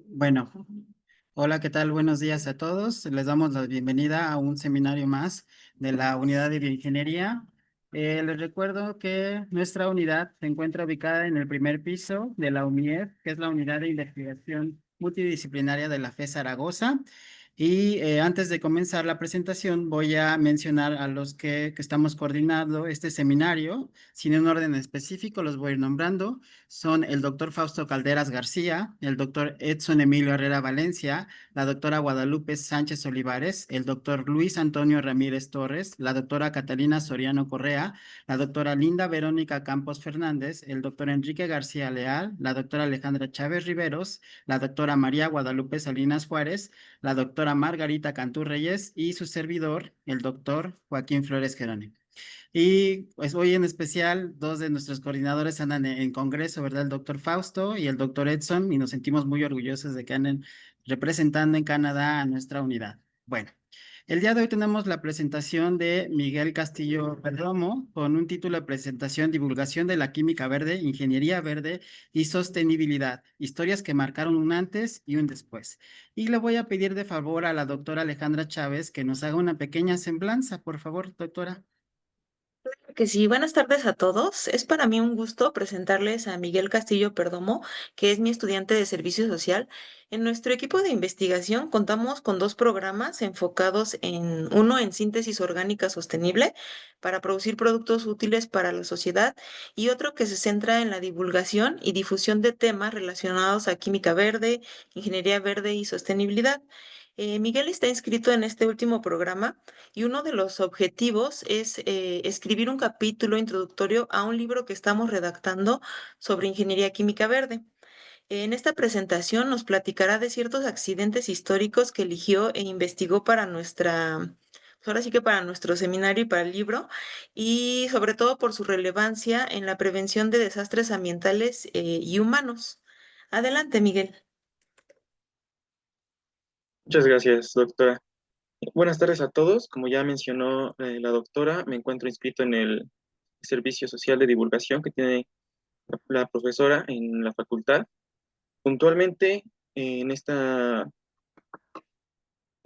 Bueno, hola, ¿qué tal? Buenos días a todos. Les damos la bienvenida a un seminario más de la unidad de bioingeniería. Les recuerdo que nuestra unidad se encuentra ubicada en el primer piso de la UMIEF, que es la unidad de investigación multidisciplinaria de la FE Zaragoza. Y antes de comenzar la presentación, voy a mencionar a los que estamos coordinando este seminario. Sin un orden específico, los voy a ir nombrando. Son el doctor Fausto Calderas García, el doctor Edson Emilio Herrera Valencia, la doctora Guadalupe Sánchez Olivares, el doctor Luis Antonio Ramírez Torres, la doctora Catalina Soriano Correa, la doctora Linda Verónica Campos Fernández, el doctor Enrique García Leal, la doctora Alejandra Chávez Riveros, la doctora María Guadalupe Salinas Juárez, la doctora Margarita Cantú Reyes y su servidor, el doctor Joaquín Flores Gerónimo. Y pues hoy en especial, dos de nuestros coordinadores andan en congreso, ¿verdad? El doctor Fausto y el doctor Edson, y nos sentimos muy orgullosos de que anden representando en Canadá a nuestra unidad. Bueno, el día de hoy tenemos la presentación de Miguel Castillo Perdomo con un título de presentación: Divulgación de la Química Verde, Ingeniería Verde y Sostenibilidad, historias que marcaron un antes y un después. Y le voy a pedir de favor a la doctora Alejandra Chávez que nos haga una pequeña semblanza, por favor, doctora. Que sí, buenas tardes a todos. Es para mí un gusto presentarles a Miguel Castillo Perdomo, que es mi estudiante de servicio social. En nuestro equipo de investigación contamos con dos programas enfocados en uno en síntesis orgánica sostenible para producir productos útiles para la sociedad y otro que se centra en la divulgación y difusión de temas relacionados a química verde, ingeniería verde y sostenibilidad. Miguel está inscrito en este último programa y uno de los objetivos es escribir un capítulo introductorio a un libro que estamos redactando sobre ingeniería química verde. En esta presentación nos platicará de ciertos accidentes históricos que eligió e investigó para pues ahora sí que para nuestro seminario y para el libro, y sobre todo por su relevancia en la prevención de desastres ambientales y humanos. Adelante, Miguel. Muchas gracias, doctora. Buenas tardes a todos. Como ya mencionó la doctora, me encuentro inscrito en el servicio social de divulgación que tiene la profesora en la facultad. Puntualmente, en en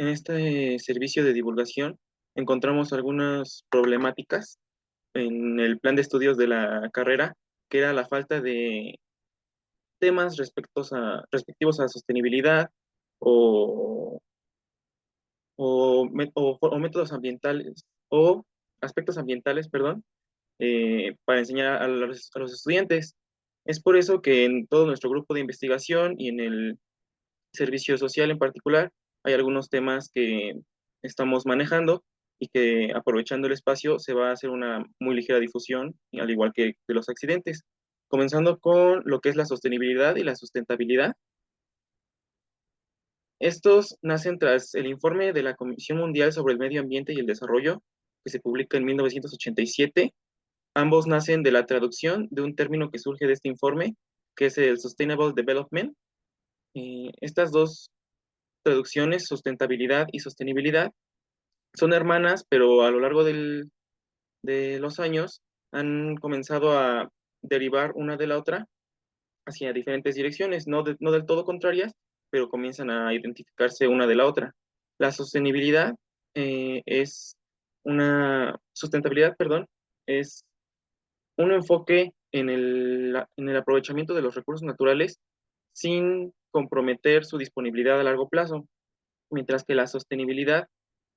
este servicio de divulgación encontramos algunas problemáticas en el plan de estudios de la carrera, que era la falta de temas respectivos a sostenibilidad o o métodos ambientales o aspectos ambientales, perdón, para enseñar a los estudiantes. Es por eso que en todo nuestro grupo de investigación y en el servicio social en particular, hay algunos temas que estamos manejando y que aprovechando el espacio se va a hacer una muy ligera difusión, al igual que de los accidentes. Comenzando con lo que es la sostenibilidad y la sustentabilidad. Estos nacen tras el informe de la Comisión Mundial sobre el Medio Ambiente y el Desarrollo, que se publica en 1987. Ambos nacen de la traducción de un término que surge de este informe, que es el Sustainable Development. Estas dos traducciones, sustentabilidad y sostenibilidad, son hermanas, pero a lo largo de los años han comenzado a derivar una de la otra hacia diferentes direcciones, no del todo contrarias, pero comienzan a identificarse una de la otra. La sostenibilidad es sustentabilidad, perdón, es un enfoque en el aprovechamiento de los recursos naturales sin comprometer su disponibilidad a largo plazo, mientras que la sostenibilidad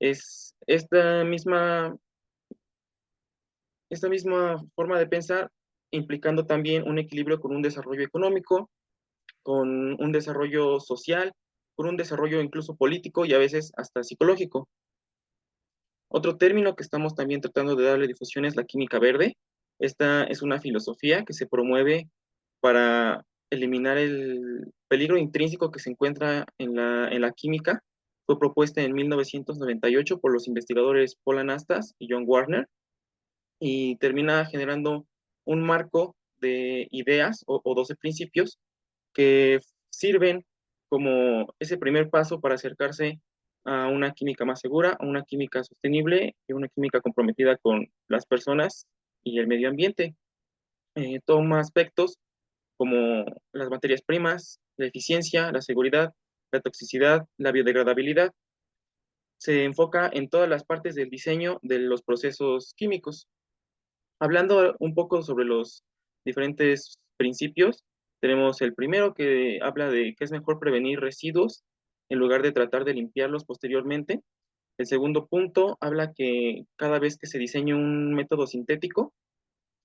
es esta misma forma de pensar, implicando también un equilibrio con un desarrollo económico, con un desarrollo social, con un desarrollo incluso político y a veces hasta psicológico. Otro término que estamos también tratando de darle difusión es la química verde. Esta es una filosofía que se promueve para eliminar el peligro intrínseco que se encuentra en la química. Fue propuesta en 1998 por los investigadores Paul Anastas y John Warner y termina generando un marco de ideas o 12 principios que sirven como ese primer paso para acercarse a una química más segura, a una química sostenible y una química comprometida con las personas y el medio ambiente. Toma aspectos como las materias primas, la eficiencia, la seguridad, la toxicidad, la biodegradabilidad. Se enfoca en todas las partes del diseño de los procesos químicos. Hablando un poco sobre los diferentes principios, tenemos el primero que habla de que es mejor prevenir residuos en lugar de tratar de limpiarlos posteriormente. El segundo punto habla que cada vez que se diseñe un método sintético,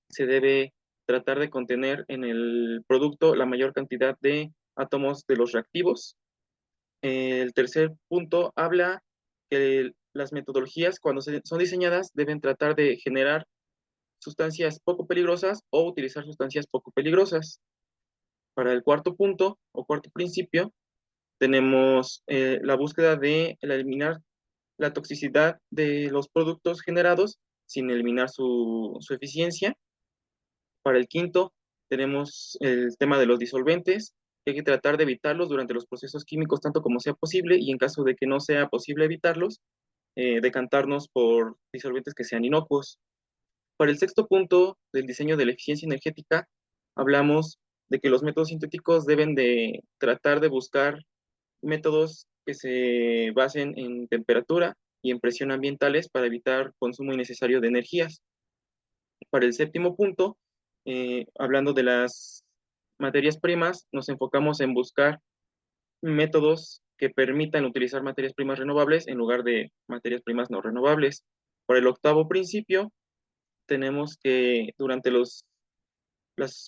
se debe tratar de contener en el producto la mayor cantidad de átomos de los reactivos. El tercer punto habla que las metodologías, cuando son diseñadas, deben tratar de generar sustancias poco peligrosas o utilizar sustancias poco peligrosas. Para el cuarto punto o cuarto principio, tenemos la búsqueda de eliminar la toxicidad de los productos generados sin eliminar su eficiencia. Para el quinto, tenemos el tema de los disolventes, que hay que tratar de evitarlos durante los procesos químicos tanto como sea posible y en caso de que no sea posible evitarlos, decantarnos por disolventes que sean inocuos. Para el sexto punto del diseño de la eficiencia energética, hablamos de que los métodos sintéticos deben de tratar de buscar métodos que se basen en temperatura y en presión ambientales para evitar consumo innecesario de energías. Para el séptimo punto, hablando de las materias primas, nos enfocamos en buscar métodos que permitan utilizar materias primas renovables en lugar de materias primas no renovables. Para el octavo principio, tenemos que durante los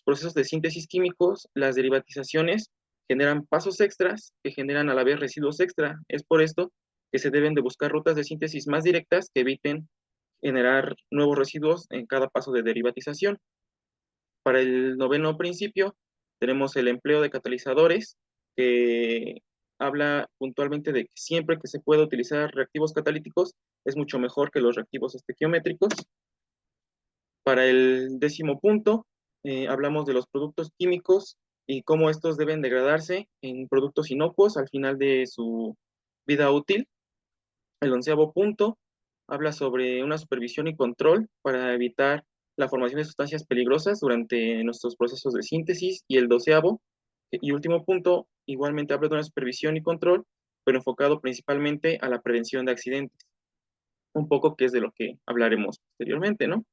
procesos de síntesis químicos, las derivatizaciones generan pasos extras que generan a la vez residuos extra. Es por esto que se deben de buscar rutas de síntesis más directas que eviten generar nuevos residuos en cada paso de derivatización. Para el noveno principio, tenemos el empleo de catalizadores, que habla puntualmente de que siempre que se pueda utilizar reactivos catalíticos, es mucho mejor que los reactivos estequiométricos. Para el décimo punto, hablamos de los productos químicos y cómo estos deben degradarse en productos inocuos al final de su vida útil. El onceavo punto habla sobre una supervisión y control para evitar la formación de sustancias peligrosas durante nuestros procesos de síntesis. Y el doceavo y último punto igualmente habla de una supervisión y control, pero enfocado principalmente a la prevención de accidentes. Un poco que es de lo que hablaremos posteriormente, ¿no?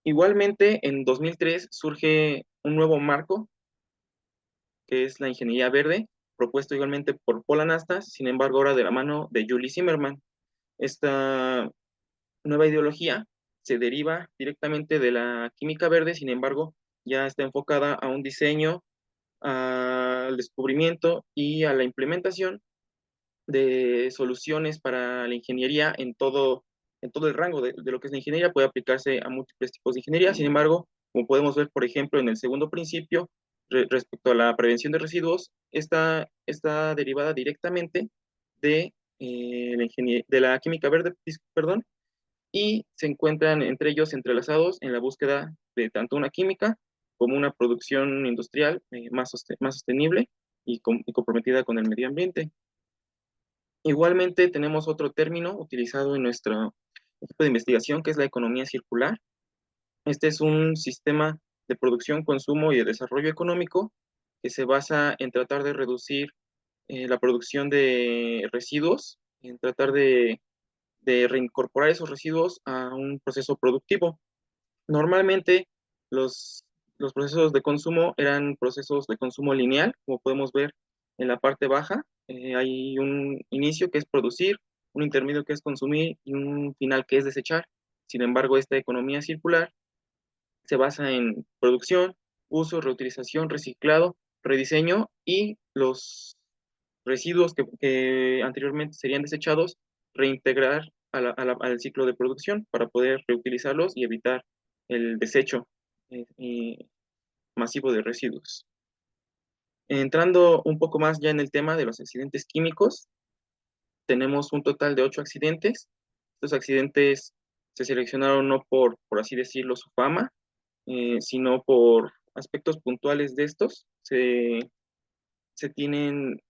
Igualmente, en 2003 surge un nuevo marco, que es la ingeniería verde, propuesto igualmente por Paul Anastas, sin embargo, ahora de la mano de Julie Zimmerman. Esta nueva ideología se deriva directamente de la química verde, sin embargo, ya está enfocada a un diseño, al descubrimiento y a la implementación de soluciones para la ingeniería en todo el rango de lo que es la ingeniería. Puede aplicarse a múltiples tipos de ingeniería. Sin embargo, como podemos ver, por ejemplo, en el segundo principio, respecto a la prevención de residuos, está derivada directamente de, de la química verde, perdón, y se encuentran entre ellos entrelazados en la búsqueda de tanto una química como una producción industrial más sostenible y comprometida con el medio ambiente. Igualmente tenemos otro término utilizado en nuestro equipo de investigación, que es la economía circular. Este es un sistema de producción, consumo y de desarrollo económico que se basa en tratar de reducir la producción de residuos, en tratar de reincorporar esos residuos a un proceso productivo. Normalmente los procesos de consumo eran procesos de consumo lineal, como podemos ver en la parte baja. Hay un inicio que es producir, un intermedio que es consumir y un final que es desechar. Sin embargo, esta economía circular se basa en producción, uso, reutilización, reciclado, rediseño y los residuos que anteriormente serían desechados, reintegrar al ciclo de producción para poder reutilizarlos y evitar el desecho masivo de residuos. Entrando un poco más ya en el tema de los accidentes químicos, tenemos un total de 8 accidentes. Estos accidentes se seleccionaron no por así decirlo, su fama, sino por aspectos puntuales de estos. Se tienen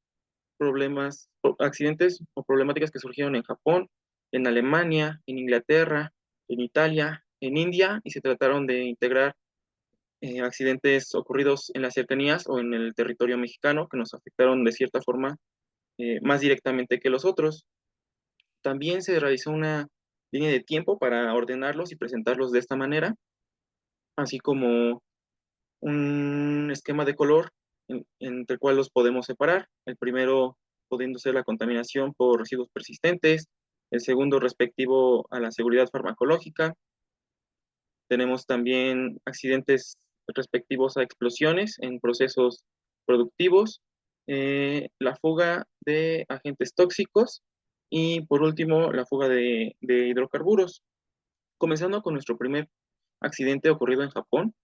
accidentes o problemáticas que surgieron en Japón, en Alemania, en Inglaterra, en Italia, en India, y se trataron de integrar accidentes ocurridos en las cercanías o en el territorio mexicano que nos afectaron de cierta forma más directamente que los otros. También se realizó una línea de tiempo para ordenarlos y presentarlos de esta manera, así como un esquema de color entre el cual los podemos separar. El primero pudiendo ser la contaminación por residuos persistentes, el segundo respectivo a la seguridad farmacológica. Tenemos también accidentes respectivos a explosiones en procesos productivos, la fuga de agentes tóxicos y por último la fuga de hidrocarburos. Comenzando con nuestro primer accidente ocurrido en Japón,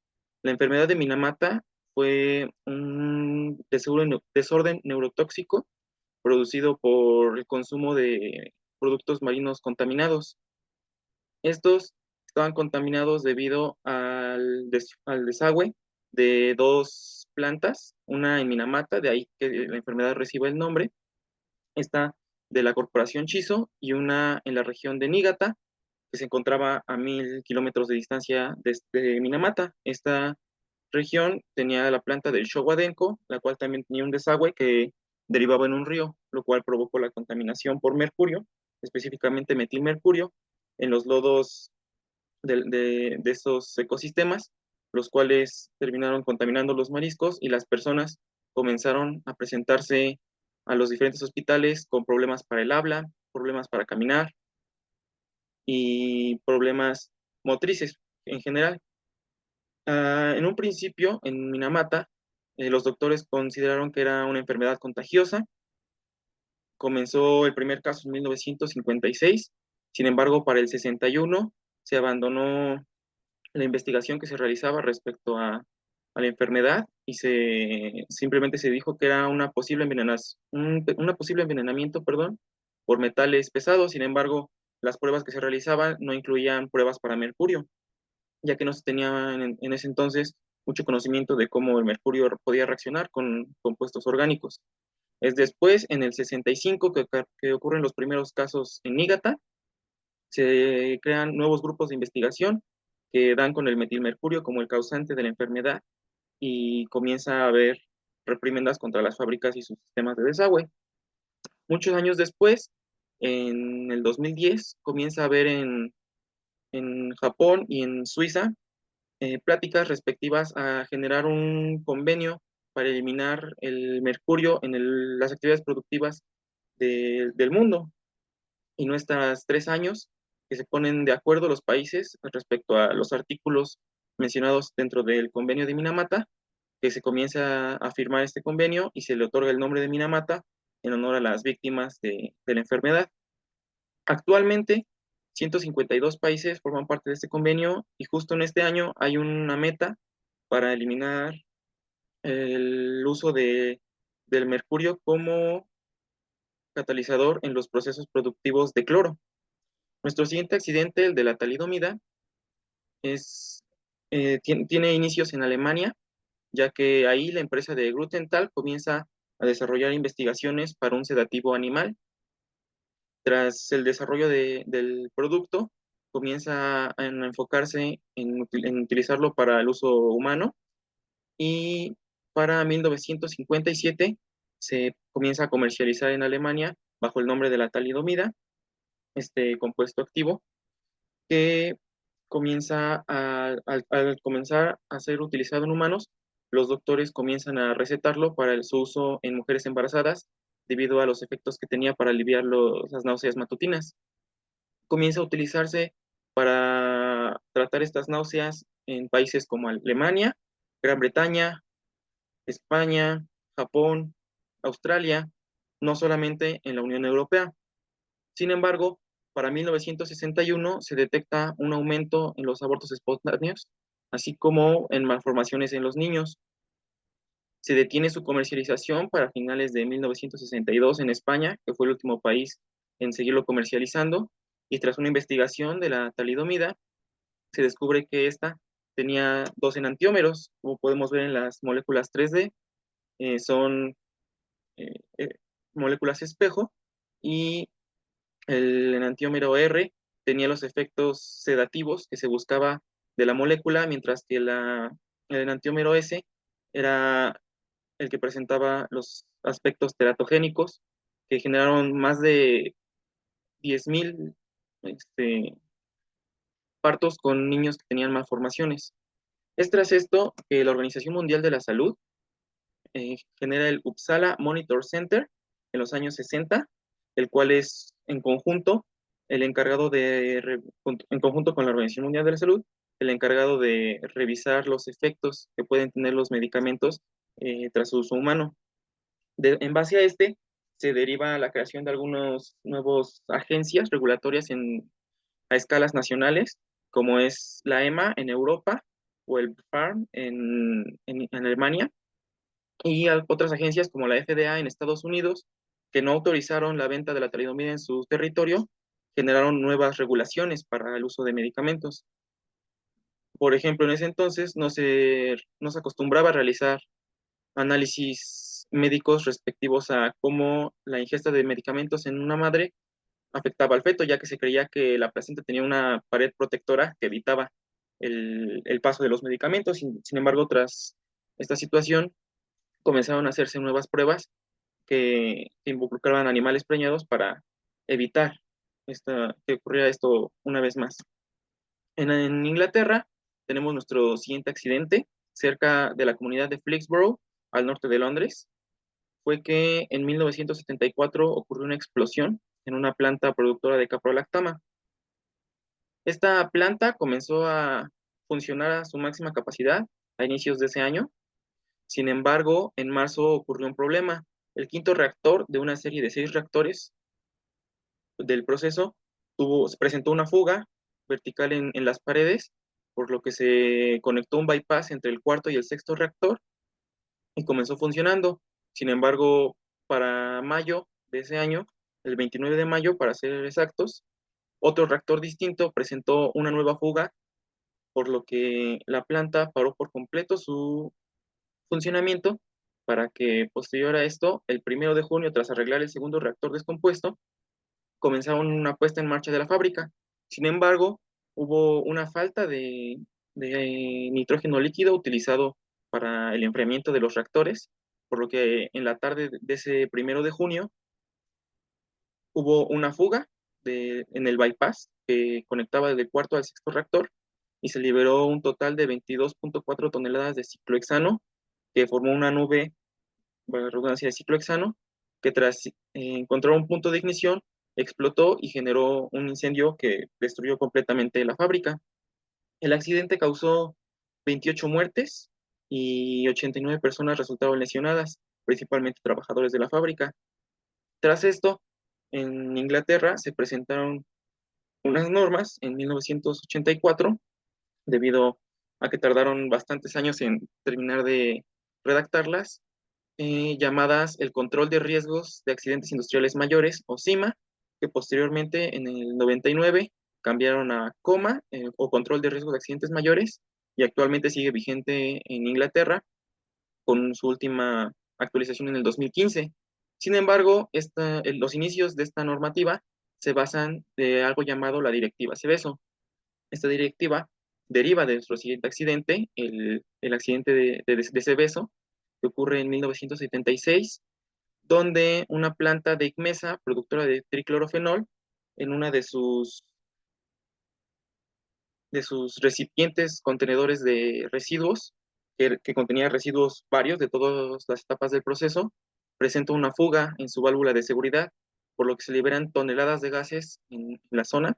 la enfermedad de Minamata fue un desorden neurotóxico producido por el consumo de productos marinos contaminados. Estos estaban contaminados debido al desagüe de dos plantas, una en Minamata, de ahí que la enfermedad recibe el nombre, esta de la Corporación Chizo, y una en la región de Niigata, que se encontraba a 1000 kilómetros de distancia desde Minamata. Esta región tenía la planta del Showa Denko, la cual también tenía un desagüe que derivaba en un río, lo cual provocó la contaminación por mercurio, específicamente metilmercurio, en los lodos de esos ecosistemas, los cuales terminaron contaminando los mariscos y las personas comenzaron a presentarse a los diferentes hospitales con problemas para el habla, problemas para caminar y problemas motrices en general. En un principio, en Minamata, los doctores consideraron que era una enfermedad contagiosa. Comenzó el primer caso en 1956. Sin embargo, para el 61 se abandonó la investigación que se realizaba respecto a la enfermedad y simplemente se dijo que era una posible envenenamiento, perdón, por metales pesados. Sin embargo, las pruebas que se realizaban no incluían pruebas para mercurio, ya que no se tenía en ese entonces mucho conocimiento de cómo el mercurio podía reaccionar con compuestos orgánicos. Es después, en el 65, que ocurren los primeros casos en Niigata. Se crean nuevos grupos de investigación que dan con el metilmercurio como el causante de la enfermedad y comienza a haber reprimendas contra las fábricas y sus sistemas de desagüe. Muchos años después, en el 2010, comienza a haber en Japón y en Suiza pláticas respectivas a generar un convenio para eliminar el mercurio en las actividades productivas del mundo. Y no estas 3 años que se ponen de acuerdo los países respecto a los artículos mencionados dentro del convenio de Minamata, que se comienza a firmar este convenio y se le otorga el nombre de Minamata en honor a las víctimas de la enfermedad. Actualmente, 152 países forman parte de este convenio y justo en este año hay una meta para eliminar el uso del mercurio como catalizador en los procesos productivos de cloro. Nuestro siguiente accidente, el de la talidomida, tiene inicios en Alemania, ya que ahí la empresa de Grünenthal comienza a desarrollar investigaciones para un sedativo animal. Tras el desarrollo del producto, comienza a enfocarse en utilizarlo para el uso humano y para 1957 se comienza a comercializar en Alemania bajo el nombre de la talidomida, este compuesto activo que al comenzar a ser utilizado en humanos, los doctores comienzan a recetarlo para su uso en mujeres embarazadas debido a los efectos que tenía para aliviar las náuseas matutinas. Comienza a utilizarse para tratar estas náuseas en países como Alemania, Gran Bretaña, España, Japón, Australia, no solamente en la Unión Europea. Sin embargo, para 1961 se detecta un aumento en los abortos espontáneos, así como en malformaciones en los niños. Se detiene su comercialización para finales de 1962 en España, que fue el último país en seguirlo comercializando, y tras una investigación de la talidomida, se descubre que esta tenía dos enantiómeros, como podemos ver en las moléculas 3D, son eh, eh, moléculas espejo, y el enantiómero R tenía los efectos sedativos que se buscaba de la molécula, mientras que la El enantiómero S era el que presentaba los aspectos teratogénicos que generaron más de 10.000 este, partos con niños que tenían malformaciones. Es tras esto que la Organización Mundial de la Salud genera el Uppsala Monitor Center en los años 60, el cual es en conjunto el encargado en conjunto con la Organización Mundial de la Salud, el encargado de revisar los efectos que pueden tener los medicamentos tras su uso humano. En base a este, se deriva la creación de algunas nuevas agencias regulatorias a escalas nacionales, como es la EMA en Europa o el BfArM en Alemania, y otras agencias como la FDA en Estados Unidos, que no autorizaron la venta de la talidomida en su territorio, generaron nuevas regulaciones para el uso de medicamentos. Por ejemplo, en ese entonces no se acostumbraba a realizar análisis médicos respectivos a cómo la ingesta de medicamentos en una madre afectaba al feto, ya que se creía que la placenta tenía una pared protectora que evitaba el paso de los medicamentos. Sin embargo, tras esta situación, comenzaron a hacerse nuevas pruebas que involucraban animales preñados para evitar que ocurriera esto una vez más. En Inglaterra tenemos nuestro siguiente accidente cerca de la comunidad de Flixborough, al norte de Londres. Fue que en 1974 ocurrió una explosión en una planta productora de caprolactama. Esta planta comenzó a funcionar a su máxima capacidad a inicios de ese año. Sin embargo, en marzo ocurrió un problema. El quinto reactor de una serie de 6 reactores del proceso se presentó una fuga vertical en las paredes, por lo que se conectó un bypass entre el cuarto y el sexto reactor y comenzó funcionando. Sin embargo, para mayo de ese año, el 29 de mayo, para ser exactos, otro reactor distinto presentó una nueva fuga, por lo que la planta paró por completo su funcionamiento para que posterior a esto, el 1 de junio, tras arreglar el segundo reactor descompuesto, comenzaron una puesta en marcha de la fábrica. Sin embargo, hubo una falta de nitrógeno líquido utilizado para el enfriamiento de los reactores, por lo que en la tarde de ese 1 de junio hubo una fuga en el bypass que conectaba del cuarto al sexto reactor y se liberó un total de 22.4 toneladas de ciclohexano que formó una nube, valga la redundancia, de ciclohexano que tras encontrar un punto de ignición explotó y generó un incendio que destruyó completamente la fábrica. El accidente causó 28 muertes y 89 personas resultaron lesionadas, principalmente trabajadores de la fábrica. Tras esto, en Inglaterra se presentaron unas normas en 1984, debido a que tardaron bastantes años en terminar de redactarlas, llamadas el Control de Riesgos de Accidentes Industriales Mayores, o CIMA, que posteriormente en el 99 cambiaron a COMA, o Control de Riesgos de Accidentes Mayores, y actualmente sigue vigente en Inglaterra con su última actualización en el 2015. Sin embargo, los inicios de esta normativa se basan de algo llamado la Directiva Seveso. Esta directiva deriva de nuestro siguiente accidente, el accidente de Seveso, que ocurre en 1976, donde una planta de ICMESA, productora de triclorofenol, en una de sus recipientes contenedores de residuos, que contenía residuos varios de todas las etapas del proceso, presenta una fuga en su válvula de seguridad, por lo que se liberan toneladas de gases en la zona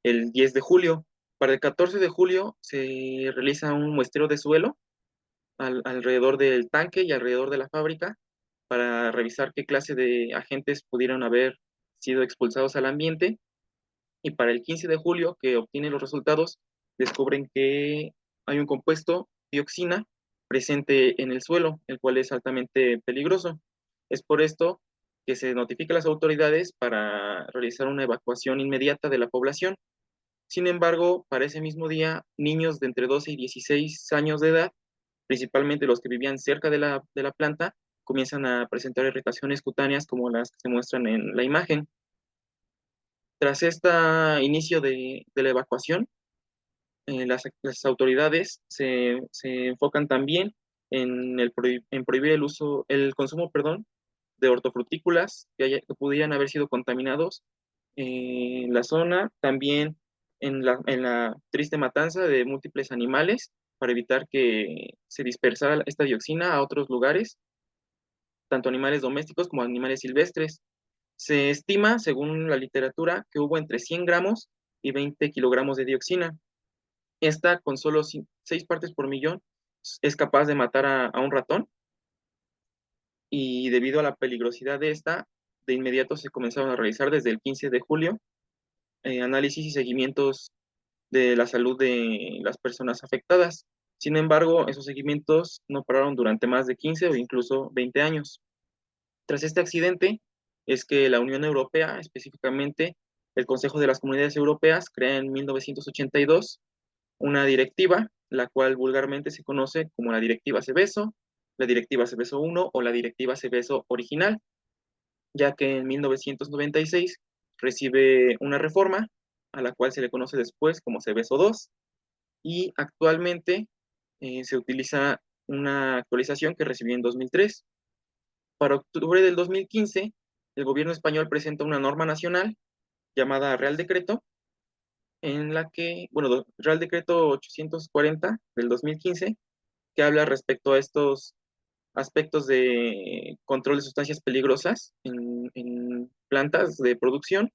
el 10 de julio. Para el 14 de julio se realiza un muestreo de suelo alrededor del tanque y alrededor de la fábrica para revisar qué clase de agentes pudieron haber sido expulsados al ambiente. Y para el 15 de julio, que obtienen los resultados, descubren que hay un compuesto, dioxina, presente en el suelo, el cual es altamente peligroso. Es por esto que se notifica a las autoridades para realizar una evacuación inmediata de la población. Sin embargo, para ese mismo día, niños de entre 12 y 16 años de edad, principalmente los que vivían cerca de la planta, comienzan a presentar irritaciones cutáneas como las que se muestran en la imagen. Tras este inicio de la evacuación, las autoridades se enfocan también en prohibir el consumo, perdón, de hortofrutícolas que pudieran haber sido contaminados en la zona, también en la triste matanza de múltiples animales para evitar que se dispersara esta dioxina a otros lugares, tanto animales domésticos como animales silvestres. Se estima, según la literatura, que hubo entre 100 gramos y 20 kilogramos de dioxina. Esta, con solo 6 partes por millón, es capaz de matar a un ratón, y debido a la peligrosidad de esta, de inmediato se comenzaron a realizar desde el 15 de julio análisis y seguimientos de la salud de las personas afectadas. Sin embargo, esos seguimientos no pararon durante más de 15 o incluso 20 años. Tras este accidente, es que la Unión Europea, específicamente el Consejo de las Comunidades Europeas, crea en 1982 una directiva, la cual vulgarmente se conoce como la Directiva Seveso, la Directiva Seveso I o la Directiva Seveso original, ya que en 1996 recibe una reforma a la cual se le conoce después como Seveso II, y actualmente se utiliza una actualización que recibió en 2003. Para octubre del 2015, el gobierno español presenta una norma nacional llamada Real Decreto, en la que, bueno, Real Decreto 840 del 2015, que habla respecto a estos aspectos de control de sustancias peligrosas en plantas de producción.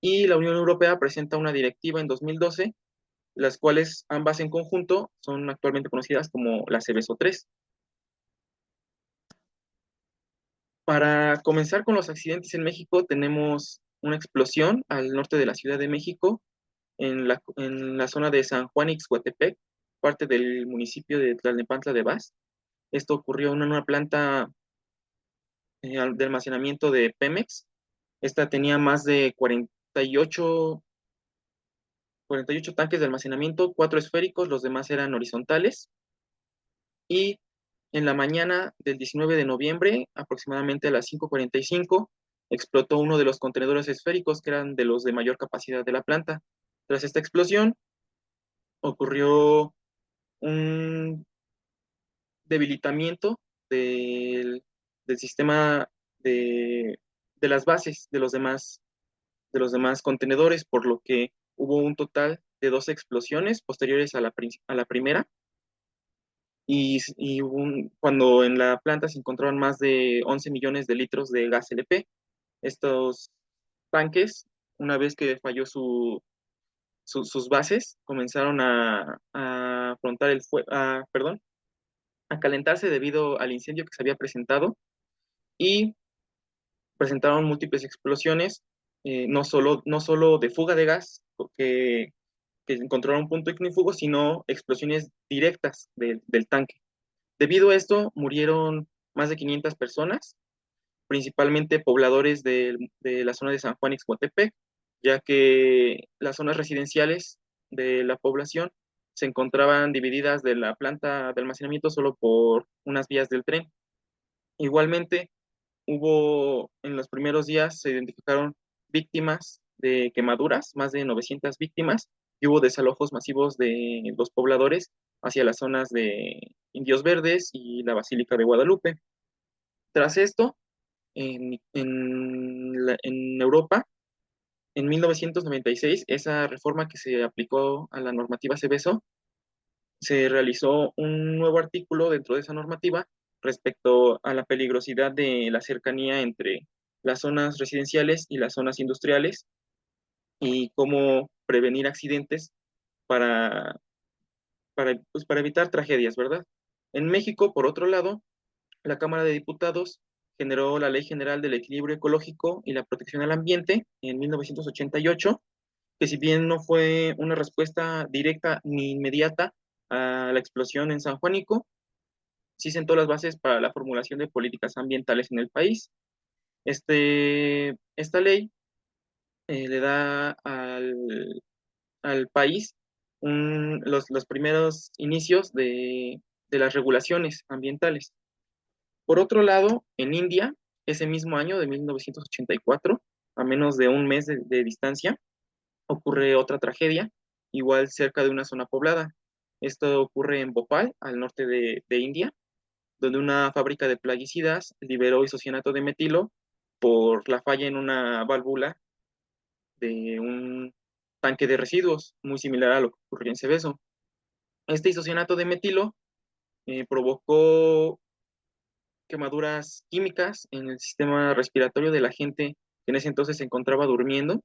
Y la Unión Europea presenta una directiva en 2012, las cuales ambas en conjunto son actualmente conocidas como la Seveso III. Para comenzar con los accidentes en México, tenemos una explosión al norte de la Ciudad de México, en la zona de San Juan Ixhuatepec, parte del municipio de Tlalnepantla de Vaz. Esto ocurrió en una planta de almacenamiento de Pemex. Esta tenía más de 48 tanques de almacenamiento, 4 esféricos, los demás eran horizontales. Y en la mañana del 19 de noviembre, aproximadamente a las 5:45, explotó uno de los contenedores esféricos que eran de los de mayor capacidad de la planta. Tras esta explosión, ocurrió un debilitamiento del sistema de las bases de los demás contenedores, por lo que hubo un total de 12 explosiones posteriores a la primera, y cuando en la planta se encontraron más de 11 millones de litros de gas LP. Estos tanques, una vez que falló sus bases, comenzaron a afrontar perdón, a calentarse debido al incendio que se había presentado, y presentaron múltiples explosiones, no solo de fuga de gas, que encontraron un punto ignífugo, sino explosiones directas del tanque. Debido a esto, murieron más de 500 personas, principalmente pobladores de la zona de San Juan Ixhuatepec, ya que las zonas residenciales de la población se encontraban divididas de la planta de almacenamiento solo por unas vías del tren. Igualmente, en los primeros días se identificaron víctimas de quemaduras, más de 900 víctimas, y hubo desalojos masivos de los pobladores hacia las zonas de Indios Verdes y la Basílica de Guadalupe. Tras esto, en Europa, en 1996, esa reforma que se aplicó a la normativa Seveso, se realizó un nuevo artículo dentro de esa normativa respecto a la peligrosidad de la cercanía entre las zonas residenciales y las zonas industriales, y cómo prevenir accidentes para, para evitar tragedias, ¿verdad? En México, por otro lado, la Cámara de Diputados generó la Ley General del Equilibrio Ecológico y la Protección al Ambiente en 1988, que si bien no fue una respuesta directa ni inmediata a la explosión en San Juanico, sí sentó las bases para la formulación de políticas ambientales en el país. Esta ley le da al país los primeros inicios de las regulaciones ambientales. Por otro lado, en India, ese mismo año de 1984, a menos de un mes de distancia, ocurre otra tragedia, igual cerca de una zona poblada. Esto ocurre en Bhopal, al norte de India, donde una fábrica de plaguicidas liberó isocianato de metilo por la falla en una válvula de un tanque de residuos, muy similar a lo que ocurrió en Seveso. Este isocianato de metilo provocó quemaduras químicas en el sistema respiratorio de la gente que en ese entonces se encontraba durmiendo,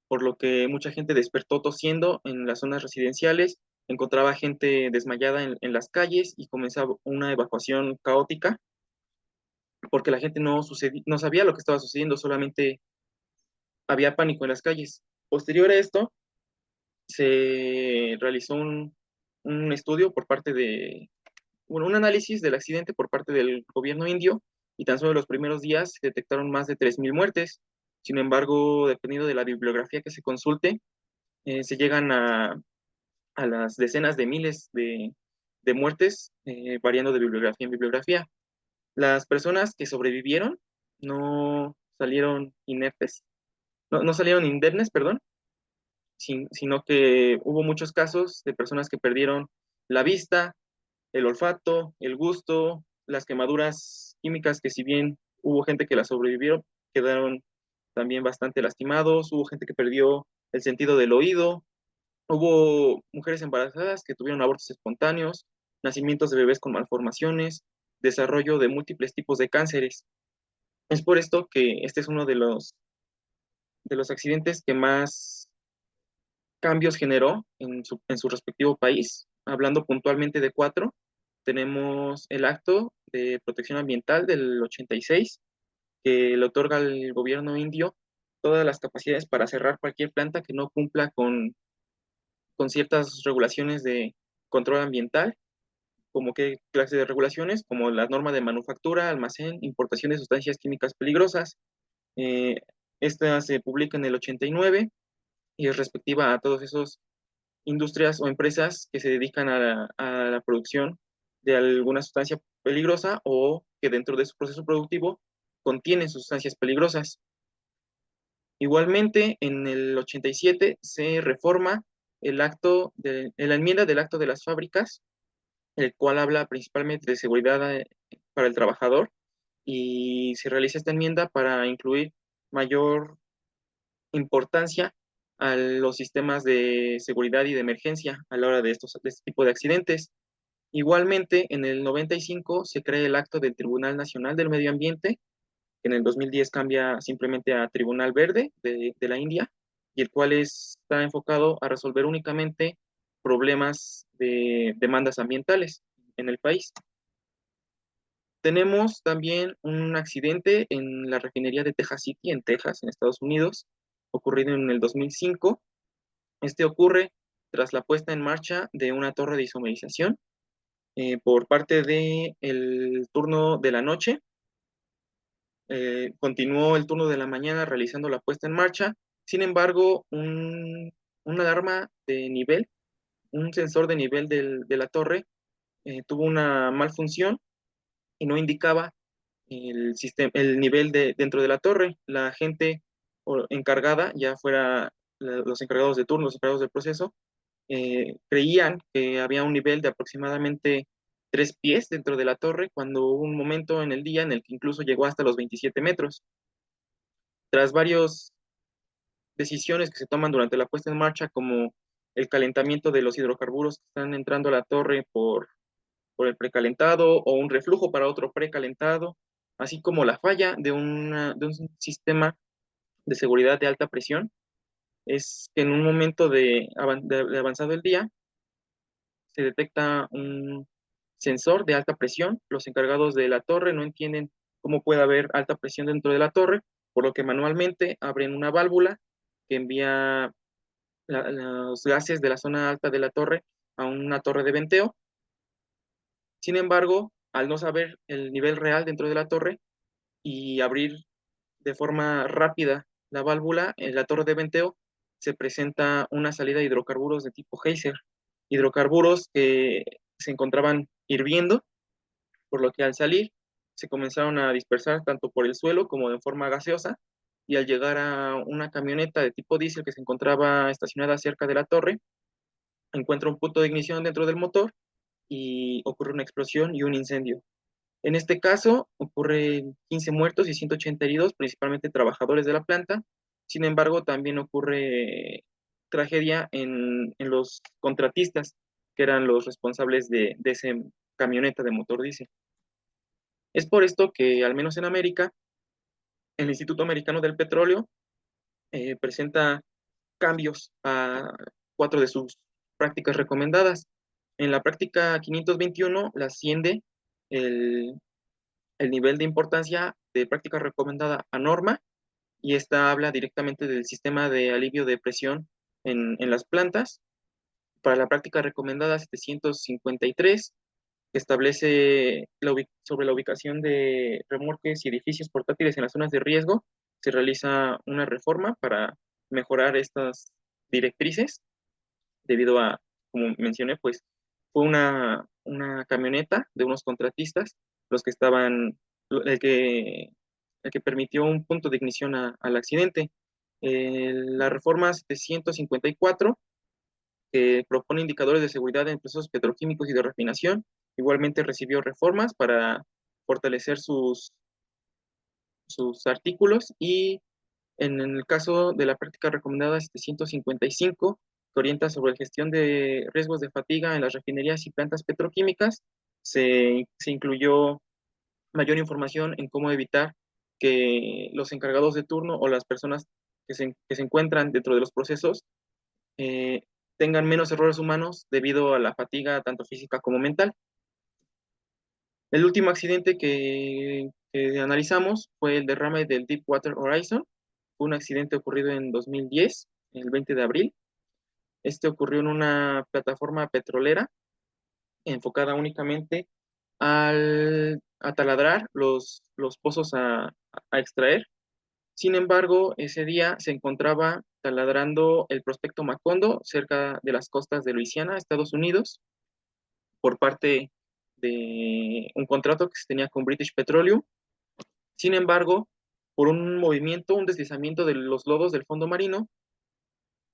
por lo que mucha gente despertó tosiendo en las zonas residenciales, encontraba gente desmayada en las calles y comenzaba una evacuación caótica, porque la gente no sabía lo que estaba sucediendo, solamente había pánico en las calles. Posterior a esto, se realizó un estudio por parte bueno, un análisis del accidente por parte del gobierno indio y tan solo en los primeros días se detectaron más de 3.000 muertes. Sin embargo, dependiendo de la bibliografía que se consulte, se llegan a las decenas de miles de muertes, variando de bibliografía en bibliografía. Las personas que sobrevivieron no salieron inertes, no salieron indemnes, perdón, sino que hubo muchos casos de personas que perdieron la vista, el olfato, el gusto, las quemaduras químicas, que si bien hubo gente que las sobrevivieron, quedaron también bastante lastimados, hubo gente que perdió el sentido del oído, hubo mujeres embarazadas que tuvieron abortos espontáneos, nacimientos de bebés con malformaciones, desarrollo de múltiples tipos de cánceres. Es por esto que este es uno de los accidentes que más cambios generó en su respectivo país. Hablando puntualmente de cuatro, tenemos el Acto de Protección Ambiental del 86, que le otorga al gobierno indio todas las capacidades para cerrar cualquier planta que no cumpla con ciertas regulaciones de control ambiental, como qué clase de regulaciones, como la norma de manufactura, almacén, importación de sustancias químicas peligrosas. Eh, Esta se publica en el 89 y es respectiva a todos esos industrias o empresas que se dedican a la producción de alguna sustancia peligrosa o que dentro de su proceso productivo contienen sustancias peligrosas. Igualmente, en el 87 se reforma la enmienda del acto de las fábricas, el cual habla principalmente de seguridad para el trabajador, y se realiza esta enmienda para incluir mayor importancia a los sistemas de seguridad y de emergencia a la hora de este tipo de accidentes. Igualmente, en el 95 se crea el acto del Tribunal Nacional del Medio Ambiente, que en el 2010 cambia simplemente a Tribunal Verde de la India, y el cual está enfocado a resolver únicamente problemas de demandas ambientales en el país. Tenemos también un accidente en la refinería de Texas City, en Texas, en Estados Unidos, ocurrido en el 2005. Este ocurre tras la puesta en marcha de una torre de isomerización por parte del turno de la noche. Continuó el turno de la mañana realizando la puesta en marcha. Sin embargo, una alarma de nivel, un sensor de nivel de la torre, tuvo una malfunción y no indicaba el nivel dentro de la torre. La gente encargada, ya fuera los encargados de turno, los encargados del proceso, creían que había un nivel de aproximadamente 3 pies dentro de la torre, cuando hubo un momento en el día en el que incluso llegó hasta los 27 metros. Tras varias decisiones que se toman durante la puesta en marcha, como el calentamiento de los hidrocarburos que están entrando a la torre por el precalentado o un reflujo para otro precalentado, así como la falla de un sistema de seguridad de alta presión, es que en un momento de avanzado el día se detecta un sensor de alta presión. Los encargados de la torre no entienden cómo puede haber alta presión dentro de la torre, por lo que manualmente abren una válvula que envía los gases de la zona alta de la torre a una torre de venteo. Sin embargo, al no saber el nivel real dentro de la torre y abrir de forma rápida la válvula en la torre de venteo, se presenta una salida de hidrocarburos de tipo geyser, hidrocarburos que se encontraban hirviendo, por lo que al salir se comenzaron a dispersar tanto por el suelo como de forma gaseosa, y al llegar a una camioneta de tipo diésel que se encontraba estacionada cerca de la torre, encuentra un punto de ignición dentro del motor y ocurre una explosión y un incendio. En este caso, ocurren 15 muertos y 180 heridos, principalmente trabajadores de la planta. Sin embargo, también ocurre tragedia en los contratistas, que eran los responsables de esa camioneta de motor diésel. Es por esto que, al menos en América, el Instituto Americano del Petróleo presenta cambios a 4 de sus prácticas recomendadas. En la práctica 521 la asciende el, el nivel de importancia de práctica recomendada a norma, y esta habla directamente del sistema de alivio de presión en las plantas. Para la práctica recomendada 753, que establece sobre la ubicación de remolques y edificios portátiles en las zonas de riesgo, se realiza una reforma para mejorar estas directrices, debido a, como mencioné, pues fue una camioneta de unos contratistas los que estaban, el que, el que permitió un punto de ignición al accidente. La reforma 754, que propone indicadores de seguridad en procesos petroquímicos y de refinación, igualmente recibió reformas para fortalecer sus artículos, y en el caso de la práctica recomendada 755, que orienta sobre la gestión de riesgos de fatiga en las refinerías y plantas petroquímicas, se incluyó mayor información en cómo evitar que los encargados de turno o las personas que se encuentran dentro de los procesos eh, tengan menos errores humanos debido a la fatiga tanto física como mental. El último accidente que analizamos fue el derrame del Deepwater Horizon. Fue un accidente ocurrido en 2010, el 20 de abril. Este ocurrió en una plataforma petrolera enfocada únicamente a taladrar los pozos a extraer. Sin embargo, ese día se encontraba taladrando el prospecto Macondo cerca de las costas de Luisiana, Estados Unidos, por parte de un contrato que se tenía con British Petroleum. Sin embargo, por un movimiento, un deslizamiento de los lodos del fondo marino,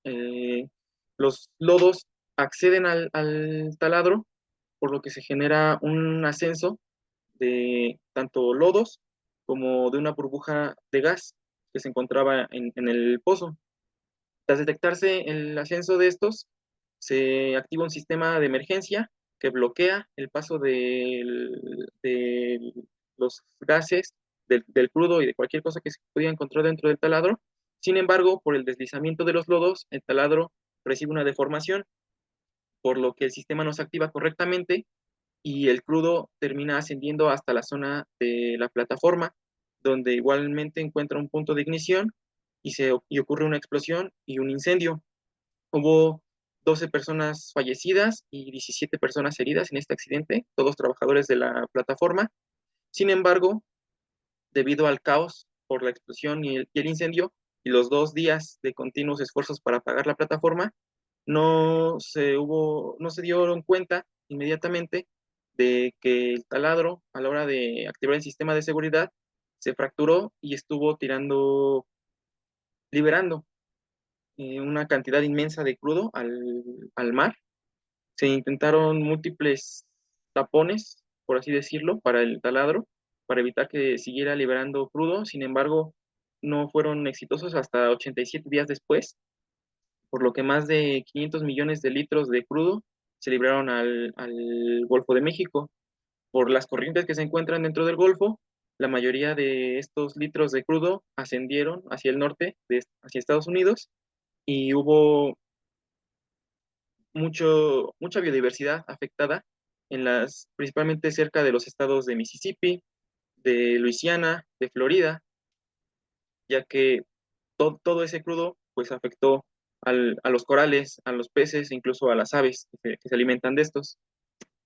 eh, los lodos acceden al taladro, por lo que se genera un ascenso de tanto lodos como de una burbuja de gas que se encontraba en el pozo. Tras detectarse el ascenso de estos, se activa un sistema de emergencia que bloquea el paso de los gases, del crudo y de cualquier cosa que se pudiera encontrar dentro del taladro. Sin embargo, por el deslizamiento de los lodos, el taladro recibe una deformación, por lo que el sistema no se activa correctamente y el crudo termina ascendiendo hasta la zona de la plataforma, donde igualmente encuentra un punto de ignición y ocurre una explosión y un incendio. Hubo 12 personas fallecidas y 17 personas heridas en este accidente, todos trabajadores de la plataforma. Sin embargo, debido al caos por la explosión y el incendio y los 2 días de continuos esfuerzos para apagar la plataforma, no se dieron cuenta inmediatamente de que el taladro, a la hora de activar el sistema de seguridad, se fracturó y estuvo liberando una cantidad inmensa de crudo al mar. Se intentaron múltiples tapones, por así decirlo, para el taladro, para evitar que siguiera liberando crudo. Sin embargo, no fueron exitosos hasta 87 días después, por lo que más de 500 millones de litros de crudo se libraron al Golfo de México. Por las corrientes que se encuentran dentro del Golfo, la mayoría de estos litros de crudo ascendieron hacia el norte, hacia Estados Unidos, y hubo mucha biodiversidad afectada principalmente cerca de los estados de Mississippi, de Luisiana, de Florida, ya que todo ese crudo pues afectó a los corales, a los peces e incluso a las aves que se alimentan de estos.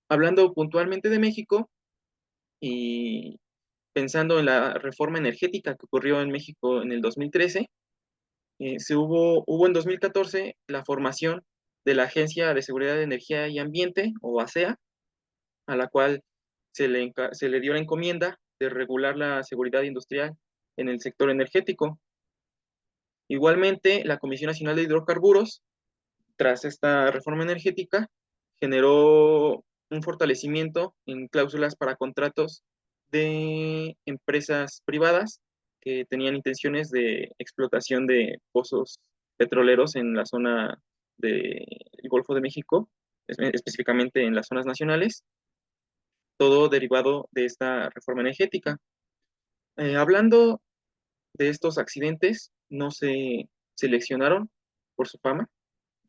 Hablando puntualmente de México y pensando en la reforma energética que ocurrió en México en el 2013, hubo en 2014 la formación de la Agencia de Seguridad de Energía y Ambiente, o ASEA, a la cual se le dio la encomienda de regular la seguridad industrial en el sector energético. Igualmente, la Comisión Nacional de Hidrocarburos, tras esta reforma energética, generó un fortalecimiento en cláusulas para contratos de empresas privadas que tenían intenciones de explotación de pozos petroleros en la zona del Golfo de México, específicamente en las zonas nacionales, todo derivado de esta reforma energética. Hablando de estos accidentes, no se seleccionaron por su fama,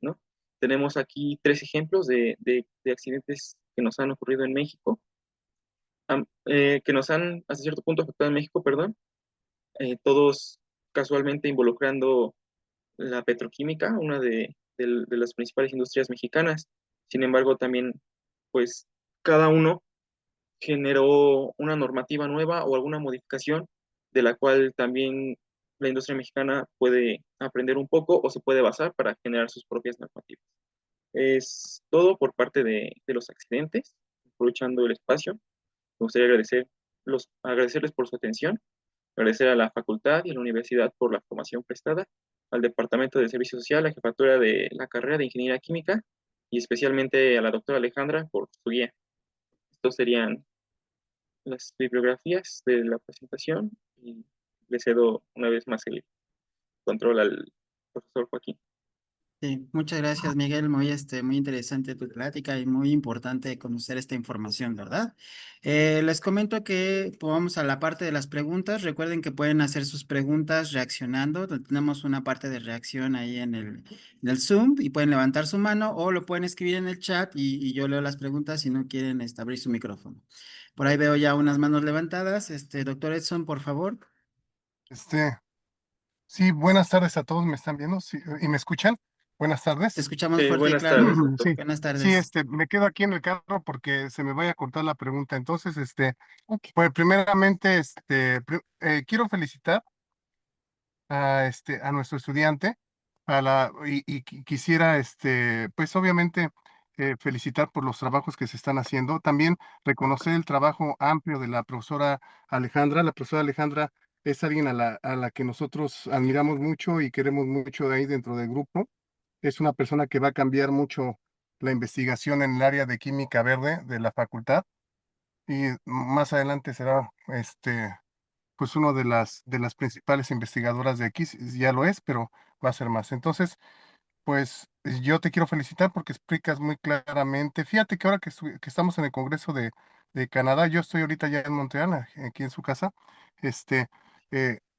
¿no? Tenemos aquí tres ejemplos de accidentes que nos han ocurrido en México, que nos han hasta cierto punto afectado en México, perdón, todos casualmente involucrando la petroquímica, una de las principales industrias mexicanas. Sin embargo, también, pues, cada uno generó una normativa nueva o alguna modificación de la cual también la industria mexicana puede aprender un poco o se puede basar para generar sus propias normativas. Es todo por parte de los accidentes, aprovechando el espacio. Me gustaría agradecerles por su atención, agradecer a la facultad y a la universidad por la formación prestada, al Departamento de Servicio Social, a la jefatura de la carrera de Ingeniería Química y especialmente a la doctora Alejandra por su guía. Estos serían las bibliografías de la presentación y le cedo una vez más el control al profesor Joaquín. Sí, muchas gracias, Miguel. Muy interesante tu plática y muy importante conocer esta información, ¿verdad? Les comento que pues, vamos a la parte de las preguntas. Recuerden que pueden hacer sus preguntas reaccionando. Tenemos una parte de reacción ahí en el Zoom y pueden levantar su mano o lo pueden escribir en el chat y yo leo las preguntas si no quieren abrir su micrófono. Por ahí veo ya unas manos levantadas. Doctor Edson, por favor. Este, sí, buenas tardes a todos, ¿me están viendo? Sí, ¿y me escuchan? Buenas Te tardes. escuchamos fuerte y Buenas claro. tardes, doctor. Sí, Buenas sí, tardes. me quedo aquí en el carro porque se me vaya a cortar la pregunta. Entonces, pues primeramente, quiero felicitar a nuestro estudiante, quisiera, pues obviamente, felicitar por los trabajos que se están haciendo. También reconocer el trabajo amplio de la profesora Alejandra. La profesora Alejandra es alguien a la que nosotros admiramos mucho y queremos mucho de ahí dentro del grupo. Es una persona que va a cambiar mucho la investigación en el área de química verde de la facultad y más adelante será, pues uno de las principales investigadoras de aquí, ya lo es, pero va a ser más. Entonces, pues yo te quiero felicitar porque explicas muy claramente. Fíjate que ahora que estamos en el Congreso de Canadá, yo estoy ahorita ya en Montreal, aquí en su casa,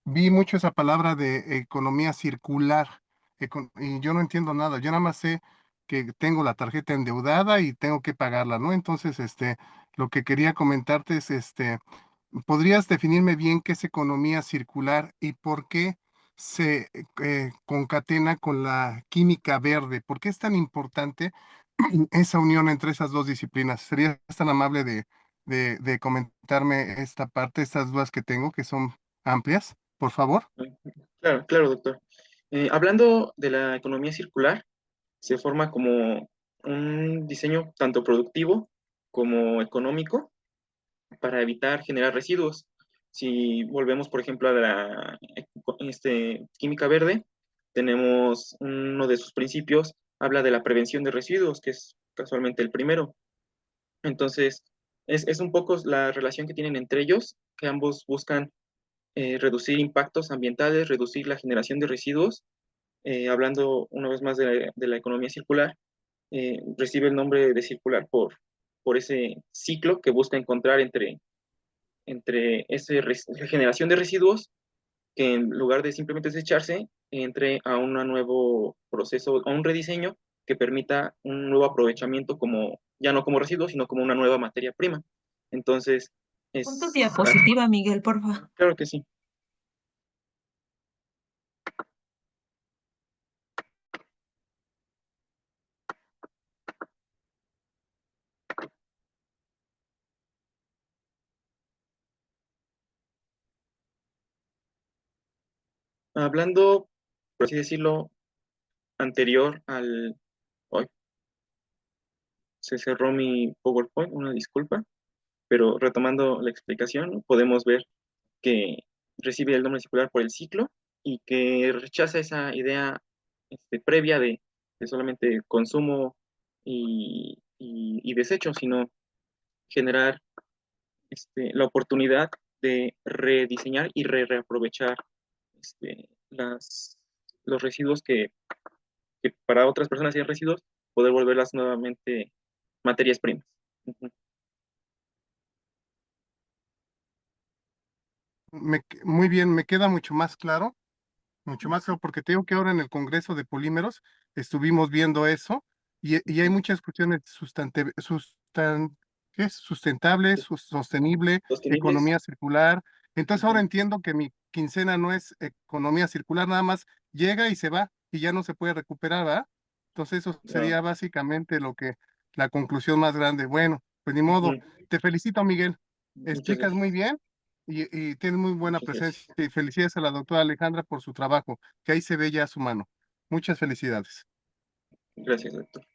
vi mucho esa palabra de economía circular y yo no entiendo nada. Yo nada más sé que tengo la tarjeta endeudada y tengo que pagarla, ¿no? Entonces, lo que quería comentarte es, ¿podrías definirme bien qué es economía circular y por qué se concatena con la química verde? ¿Por qué es tan importante esa unión entre esas dos disciplinas? ¿Serías tan amable de comentarme esta parte, estas dudas que tengo, que son amplias, por favor? Claro, claro, doctor. Hablando de la economía circular, se forma como un diseño tanto productivo como económico para evitar generar residuos. Si volvemos, por ejemplo, a la química verde, tenemos uno de sus principios, habla de la prevención de residuos, que es casualmente el primero. Entonces, es un poco la relación que tienen entre ellos, que ambos buscan reducir impactos ambientales, reducir la generación de residuos. Hablando una vez más de la economía circular, recibe el nombre de circular por ese ciclo que busca encontrar entre esa generación de residuos que en lugar de simplemente desecharse, entre a un nuevo proceso, a un rediseño que permita un nuevo aprovechamiento como, ya no como residuo, sino como una nueva materia prima. Entonces, Pon tu es, diapositiva, Miguel, porfa. claro que sí. Hablando, por así decirlo, anterior al... Hoy se cerró mi PowerPoint, una disculpa, pero retomando la explicación, podemos ver que recibe el nombre circular por el ciclo y que rechaza esa idea previa de solamente consumo y desecho, sino generar la oportunidad de rediseñar y reaprovechar los residuos que para otras personas sean residuos, poder volverlas nuevamente materias primas. Ujú. Muy bien, me queda mucho más claro. Mucho más, porque te digo que ahora en el Congreso de Polímeros estuvimos viendo eso y hay muchas cuestiones ¿qué es? Sustentables, sostenible, Sostenibles. economía circular. Entonces ahora Ujú. entiendo que mi quincena no es economía circular, nada más llega y se va y ya no se puede recuperar, ¿verdad? Entonces eso Ah, sería básicamente la conclusión más grande. Bueno, pues ni modo. ujú. Te felicito, Miguel. Muchas Explicas muy gracias. bien y tienes muy buena Muchas presencia. gracias. Y felicidades a la doctora Alejandra por su trabajo, que ahí se ve ya su mano. Muchas felicidades. Gracias, doctor.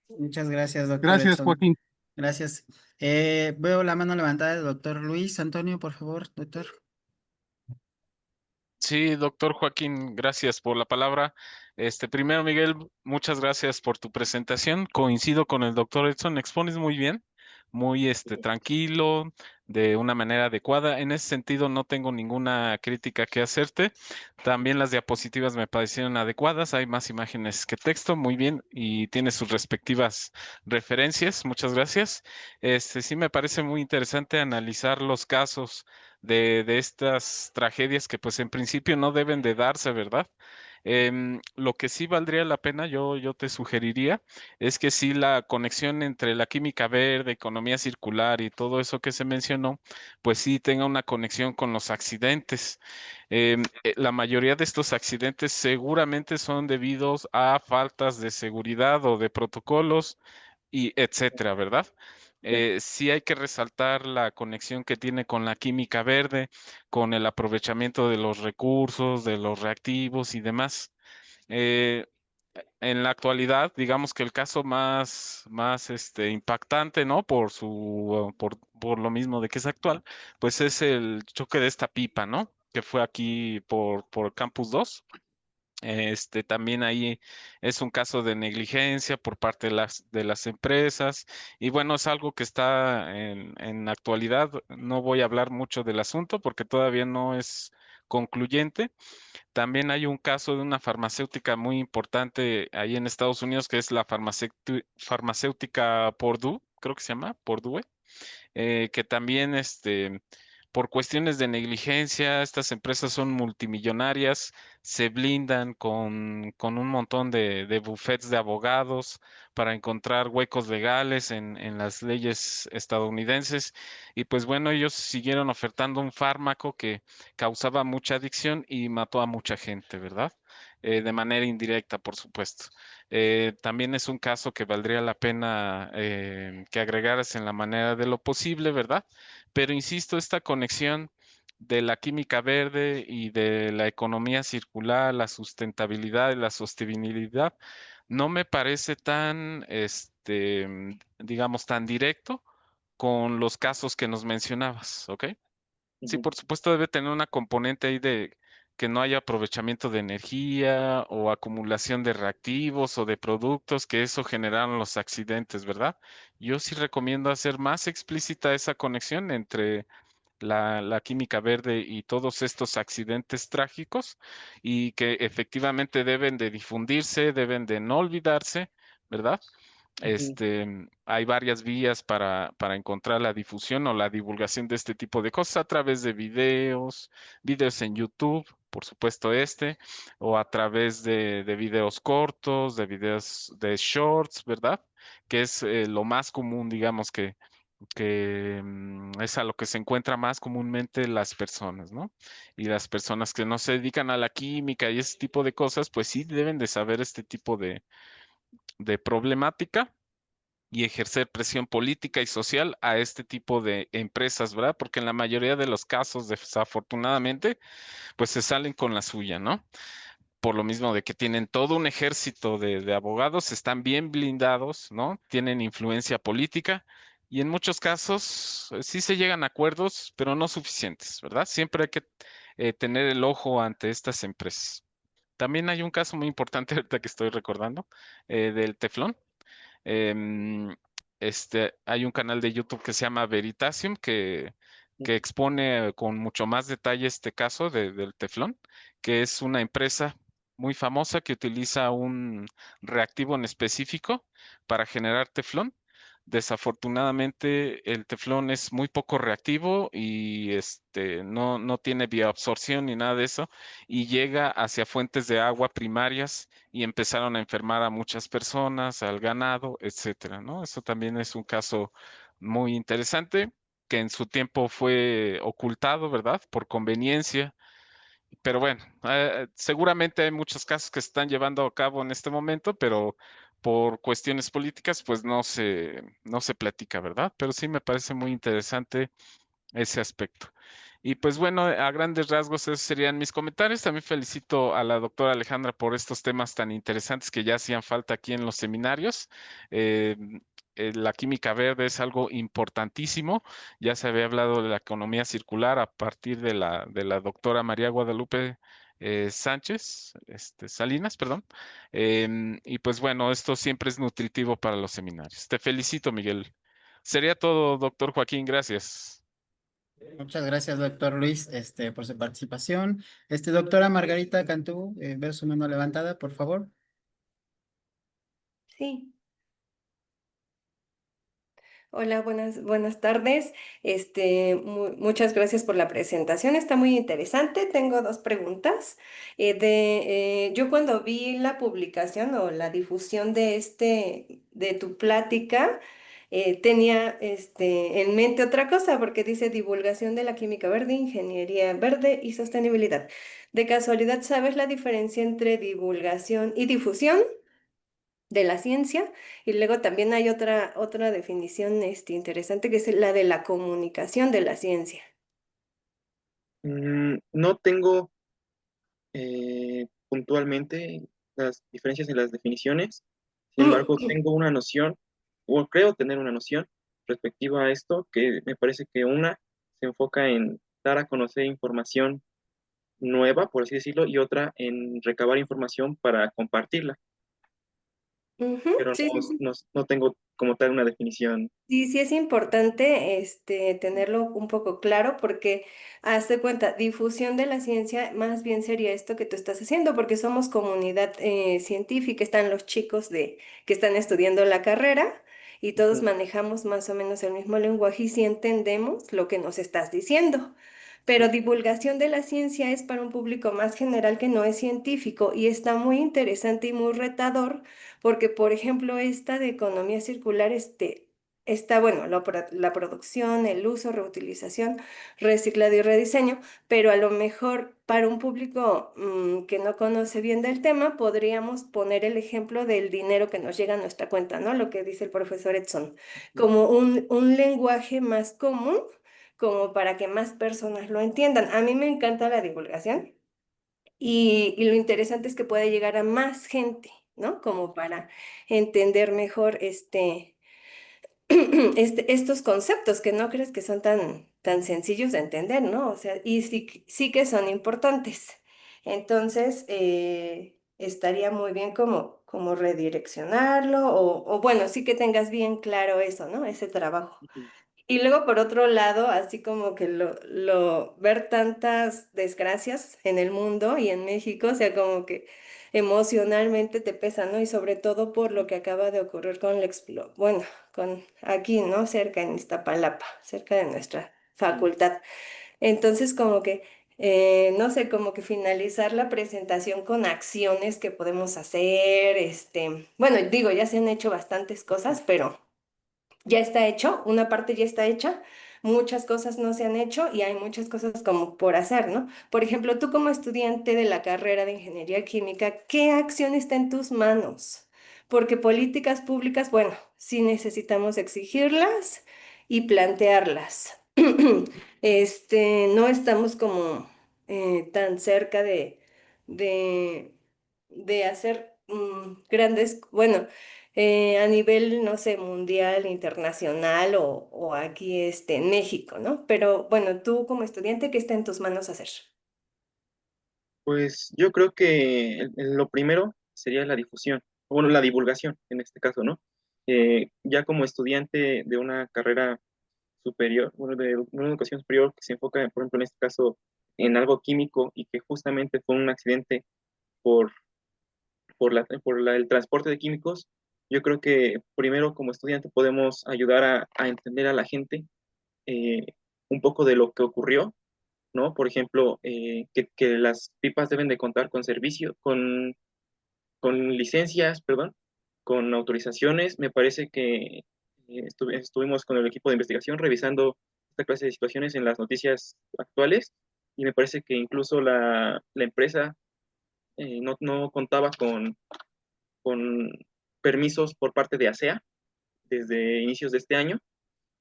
Muchas gracias, doctor Gracias, Edson. Joaquín. Gracias. Veo la mano levantada del doctor Luis Antonio, por favor, doctor. Sí, doctor Joaquín, gracias por la palabra. Primero, Miguel, muchas gracias por tu presentación. Coincido con el doctor Edson, expones muy bien, muy tranquilo, de una manera adecuada. En ese sentido, no tengo ninguna crítica que hacerte. También las diapositivas me parecieron adecuadas. Hay más imágenes que texto, muy bien, y tiene sus respectivas referencias. Muchas gracias. Sí me parece muy interesante analizar los casos de estas tragedias que pues en principio no deben de darse, ¿verdad? Lo que sí valdría la pena, yo te sugeriría, es que sí la conexión entre la química verde, economía circular y todo eso que se mencionó, pues sí tenga una conexión con los accidentes. La mayoría de estos accidentes seguramente son debidos a faltas de seguridad o de protocolos y etcétera, ¿verdad? Sí. Sí hay que resaltar la conexión que tiene con la química verde, con el aprovechamiento de los recursos, de los reactivos y demás. Eh, en la actualidad, digamos que el caso más impactante, ¿no? Por lo mismo de que es actual, pues es el choque de esta pipa, ¿no? Que fue aquí por Campus 2. También ahí es un caso de negligencia por parte de las empresas y bueno, es algo que está en la actualidad. No voy a hablar mucho del asunto porque todavía no es concluyente. También hay un caso de una farmacéutica muy importante ahí en Estados Unidos que es la farmacéutica Purdue, creo que se llama Purdue, que también por cuestiones de negligencia, estas empresas son multimillonarias, se blindan con un montón de bufetes de abogados para encontrar huecos legales en las leyes estadounidenses. Y pues bueno, ellos siguieron ofertando un fármaco que causaba mucha adicción y mató a mucha gente, ¿verdad? De manera indirecta, por supuesto. También es un caso que valdría la pena que agregaras en la manera de lo posible, ¿verdad? Pero insisto, esta conexión de la química verde y de la economía circular, la sustentabilidad y la sostenibilidad, no me parece tan, digamos, tan directo con los casos que nos mencionabas, ¿ok? Sí, Ujú. por supuesto debe tener una componente ahí de que no haya aprovechamiento de energía o acumulación de reactivos o de productos, que eso generaron los accidentes, ¿verdad? Yo sí recomiendo hacer más explícita esa conexión entre la química verde y todos estos accidentes trágicos y que efectivamente deben de difundirse, deben de no olvidarse, ¿verdad? Ujú. Hay varias vías para encontrar la difusión o la divulgación de este tipo de cosas a través de videos en YouTube, por supuesto o a través de videos cortos, de videos de shorts, ¿verdad? Que es lo más común, digamos, que es a lo que se encuentra más comúnmente las personas, ¿no? Y las personas que no se dedican a la química y ese tipo de cosas, pues sí deben de saber este tipo de problemática y ejercer presión política y social a este tipo de empresas, ¿verdad? Porque en la mayoría de los casos, desafortunadamente, pues se salen con la suya, ¿no? Por lo mismo de que tienen todo un ejército de abogados, están bien blindados, ¿no? Tienen influencia política y en muchos casos sí se llegan a acuerdos, pero no suficientes, ¿verdad? Siempre hay que tener el ojo ante estas empresas. También hay un caso muy importante ahorita que estoy recordando del teflón. Em, hay un canal de YouTube que se llama Veritasium que expone con mucho más detalle este caso del teflón, que es una empresa muy famosa que utiliza un reactivo en específico para generar teflón. Desafortunadamente, el teflón es muy poco reactivo y no tiene bioabsorción ni nada de eso y llega hacia fuentes de agua primarias y empezaron a enfermar a muchas personas, al ganado, etcétera, ¿no? Eso también es un caso muy interesante que en su tiempo fue ocultado, ¿verdad? Por conveniencia. Pero bueno, seguramente hay muchos casos que se están llevando a cabo en este momento, pero por cuestiones políticas, pues no se platica, ¿verdad? Pero sí me parece muy interesante ese aspecto. Y pues bueno, a grandes rasgos esos serían mis comentarios. También felicito a la doctora Alejandra por estos temas tan interesantes que ya hacían falta aquí en los seminarios. Eh, la química verde es algo importantísimo. Ya se había hablado de la economía circular a partir de la doctora María Guadalupe Sánchez, Salinas, perdón. Y pues bueno, esto siempre es nutritivo para los seminarios. Te felicito, Miguel. Sería todo, doctor Joaquín. Gracias. Muchas gracias, doctor Luis, por su participación. Doctora Margarita Cantú, veo su mano levantada, por favor. Sí, hola, buenas tardes. Muchas gracias por la presentación, está muy interesante. Tengo dos preguntas. Yo cuando vi la publicación o la difusión de tu plática, tenía en mente otra cosa, porque dice divulgación de la química verde, ingeniería verde y sostenibilidad. ¿De casualidad sabes la diferencia entre divulgación y difusión de la ciencia? Y luego también hay otra definición interesante, que es la de la comunicación de la ciencia. No tengo puntualmente las diferencias en las definiciones, sin embargo, tengo una noción, o creo tener una noción respectiva a esto, que me parece que una se enfoca en dar a conocer información nueva, por así decirlo, y otra en recabar información para compartirla, Ujú, pero sí, sí, sí. no tengo como tal una definición. Sí, sí es importante tenerlo un poco claro, porque hazte cuenta, difusión de la ciencia más bien sería esto que tú estás haciendo, porque somos comunidad científica, están los chicos que están estudiando la carrera y todos Ujú, manejamos más o menos el mismo lenguaje y sí entendemos lo que nos estás diciendo. Pero divulgación de la ciencia es para un público más general que no es científico y está muy interesante y muy retador, porque, por ejemplo, esta de economía circular, está, bueno, la producción, el uso, reutilización, reciclado y rediseño, pero a lo mejor para un público que no conoce bien del tema, podríamos poner el ejemplo del dinero que nos llega a nuestra cuenta, ¿no? Lo que dice el profesor Edson, ujú, como un lenguaje más común, como para que más personas lo entiendan. A mí me encanta la divulgación. Y lo interesante es que puede llegar a más gente, ¿no? Como para entender mejor estos conceptos que no crees que son tan sencillos de entender, ¿no? O sea, y sí que son importantes. Entonces, estaría muy bien como redireccionarlo o bueno, sí que tengas bien claro eso, ¿no? Ese trabajo. ujú, Y luego, por otro lado, así como que ver tantas desgracias en el mundo y en México, o sea, como que emocionalmente te pesa, ¿no? Y sobre todo por lo que acaba de ocurrir bueno, con aquí, ¿no? Cerca en Iztapalapa, cerca de nuestra ujú, facultad. Entonces, como que, no sé, como que finalizar la presentación con acciones que podemos hacer, bueno, digo, ya se han hecho bastantes cosas, pero ya está hecho, una parte ya está hecha, muchas cosas no se han hecho y hay muchas cosas como por hacer, ¿no? Por ejemplo, tú como estudiante de la carrera de ingeniería química, ¿qué acción está en tus manos? Porque políticas públicas, bueno, sí necesitamos exigirlas y plantearlas. No estamos como tan cerca de, de hacer grandes, bueno, a nivel, no sé, mundial, internacional o aquí en México, ¿no? Pero bueno, tú como estudiante, ¿qué está en tus manos hacer? Pues yo creo que lo primero sería la difusión, bueno, la divulgación en este caso, ¿no? Ya como estudiante de una carrera superior, bueno, de una educación superior que se enfoca, por ejemplo, en este caso, en algo químico y que justamente fue un accidente por, el transporte de químicos, yo creo que primero como estudiante podemos ayudar a entender a la gente eh, un poco de lo que ocurrió, ¿no? Por ejemplo, que las pipas deben de contar con servicio, con licencias, perdón, con autorizaciones. Me parece que estuvimos con el equipo de investigación revisando esta clase de situaciones en las noticias actuales y me parece que incluso la empresa no contaba con permisos por parte de ASEA desde inicios de este año.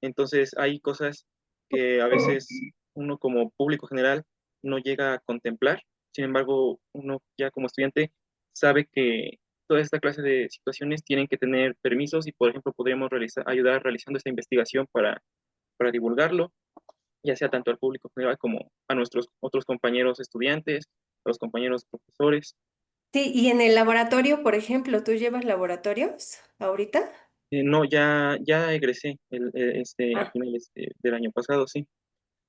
Entonces hay cosas que a veces uno como público general no llega a contemplar. Sin embargo, uno ya como estudiante sabe que toda esta clase de situaciones tienen que tener permisos y, por ejemplo, podríamos ayudar realizando esta investigación para divulgarlo, ya sea tanto al público general como a nuestros otros compañeros estudiantes, a los compañeros profesores. Sí, y en el laboratorio, por ejemplo, ¿tú llevas laboratorios ahorita? No, ya egresé a Ah, finales del año pasado, sí.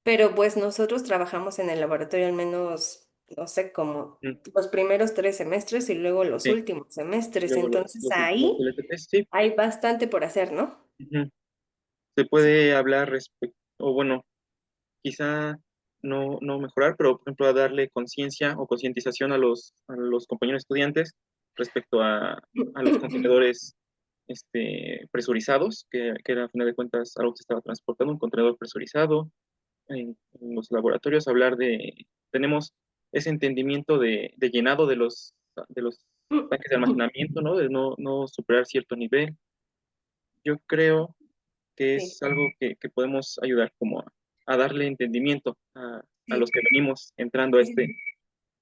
pero pues nosotros trabajamos en el laboratorio al menos, no sé, como Mm, los primeros 3 semestres y luego los sí. últimos semestres. Luego Entonces los ahí LTPs, sí. hay bastante por hacer, ¿no? Ujú. Se Sí. puede hablar respecto, o bueno, quizá no mejorar, pero por ejemplo a darle conciencia o concientización a los compañeros estudiantes respecto a los contenedores presurizados, que era a final de cuentas algo que se estaba transportando, un contenedor presurizado, en los laboratorios, tenemos ese entendimiento de llenado de los tanques de almacenamiento, ¿no? De no superar cierto nivel. Yo creo que Sí, es algo que podemos ayudar como a darle entendimiento a sí. los que venimos entrando a Sí.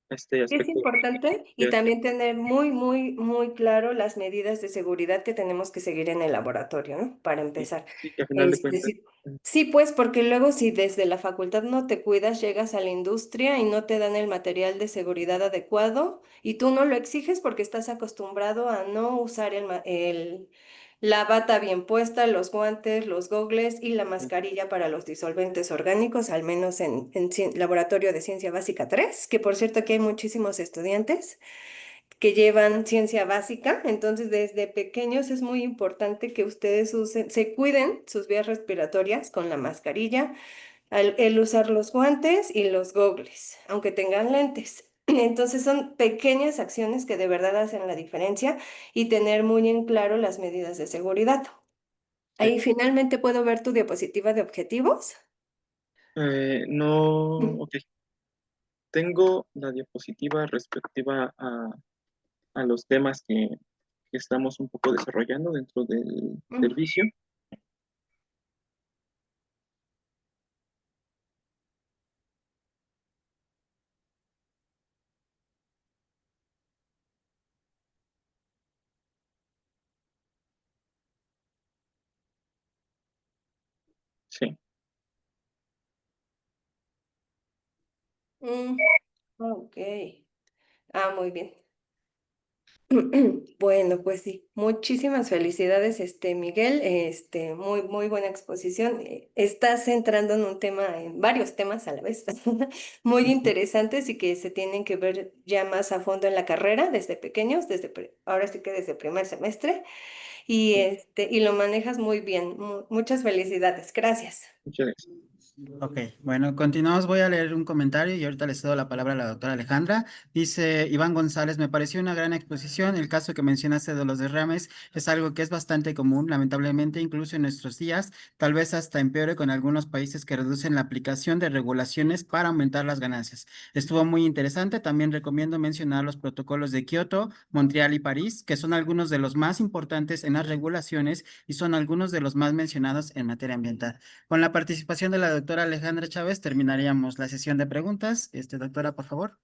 este Es aspecto importante y de también tener muy, muy, muy claro las medidas de seguridad que tenemos que seguir en el laboratorio, ¿no? Para sí, empezar. sí, que a final de cuentas, Sí, sí, pues porque luego si desde la facultad no te cuidas, llegas a la industria y no te dan el material de seguridad adecuado y tú no lo exiges porque estás acostumbrado a no usar la bata bien puesta, los guantes, los gogles y la mascarilla para los disolventes orgánicos, al menos en Laboratorio de Ciencia Básica 3, que por cierto aquí hay muchísimos estudiantes que llevan ciencia básica, entonces desde pequeños es muy importante que ustedes se cuiden sus vías respiratorias con la mascarilla, el usar los guantes y los gogles, aunque tengan lentes. Entonces son pequeñas acciones que de verdad hacen la diferencia y tener muy en claro las medidas de seguridad. sí. Ahí finalmente puedo ver tu diapositiva de objetivos. No, ok. Tengo la diapositiva respectiva a los temas que estamos un poco desarrollando dentro del Mm. servicio. Sí. Mm, ok. Ah, muy bien. Bueno, pues sí, muchísimas felicidades, Miguel, muy, muy buena exposición. Estás entrando en un tema, en varios temas a la vez, muy Ujú, interesantes y que se tienen que ver ya más a fondo en la carrera, desde pequeños, ahora sí que desde primer semestre, sí. y lo manejas muy bien. Muchas felicidades, gracias. Muchas gracias. Ok, bueno, continuamos. Voy a leer un comentario y ahorita le cedo la palabra a la doctora Alejandra. Dice Iván González, me pareció una gran exposición. El caso que mencionaste de los derrames es algo que es bastante común, lamentablemente, incluso en nuestros días, tal vez hasta empeore con algunos países que reducen la aplicación de regulaciones para aumentar las ganancias. Estuvo muy interesante. También recomiendo mencionar los protocolos de Kioto, Montreal y París, que son algunos de los más importantes en las regulaciones y son algunos de los más mencionados en materia ambiental. Con la participación de la doctora Alejandra Chávez terminaríamos la sesión de preguntas. Doctora, por favor.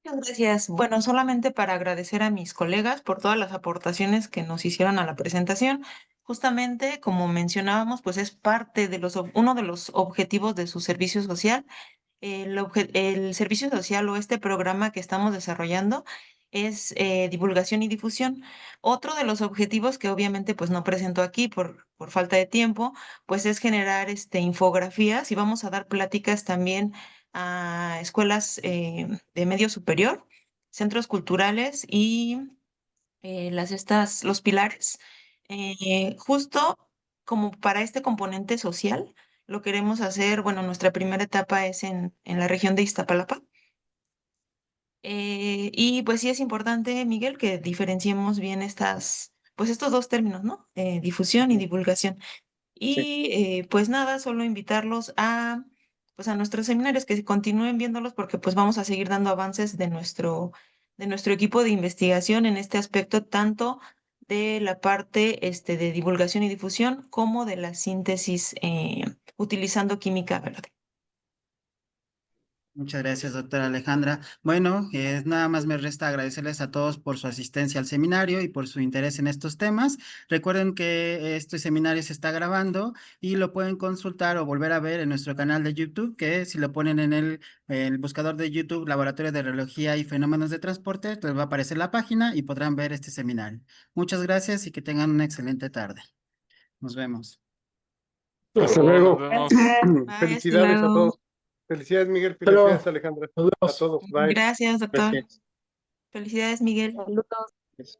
Muchas gracias. Bueno, solamente para agradecer a mis colegas por todas las aportaciones que nos hicieron a la presentación. Justamente, como mencionábamos, pues es parte de uno de los objetivos de su servicio social el servicio social o este programa que estamos desarrollando es divulgación y difusión. Otro de los objetivos que obviamente pues no presento aquí por falta de tiempo, pues es generar infografías y vamos a dar pláticas también a escuelas de medio superior, centros culturales y los pilares. Justo como para este componente social, lo queremos hacer, bueno, nuestra primera etapa es en la región de Iztapalapa. Y pues sí es importante, Miguel, que diferenciemos bien pues estos dos términos, ¿no? Difusión y Ujú. divulgación. Sí. Y pues nada, solo invitarlos pues a nuestros seminarios, que continúen viéndolos porque pues vamos a seguir dando avances de nuestro equipo de investigación en este aspecto, tanto de la parte de divulgación y difusión como de la síntesis utilizando química verde. Muchas gracias, doctora Alejandra. Bueno, nada más me resta agradecerles a todos por su asistencia al seminario y por su interés en estos temas. Recuerden que este seminario se está grabando y lo pueden consultar o volver a ver en nuestro canal de YouTube, que si lo ponen en el buscador de YouTube, Laboratorio de Radiología y Fenómenos de Transporte, les va a aparecer la página y podrán ver este seminario. Muchas gracias y que tengan una excelente tarde. Nos vemos. Hasta Hasta luego, nos luego. vemos. Gracias. Bye, hasta Felicidades a luego. todos. Felicidades, Miguel. Hasta luego. Felicidades, Alejandra. Nos A vemos. todos. Bye. Gracias, doctor. Gracias. Felicidades, Miguel. Saludos. Eso.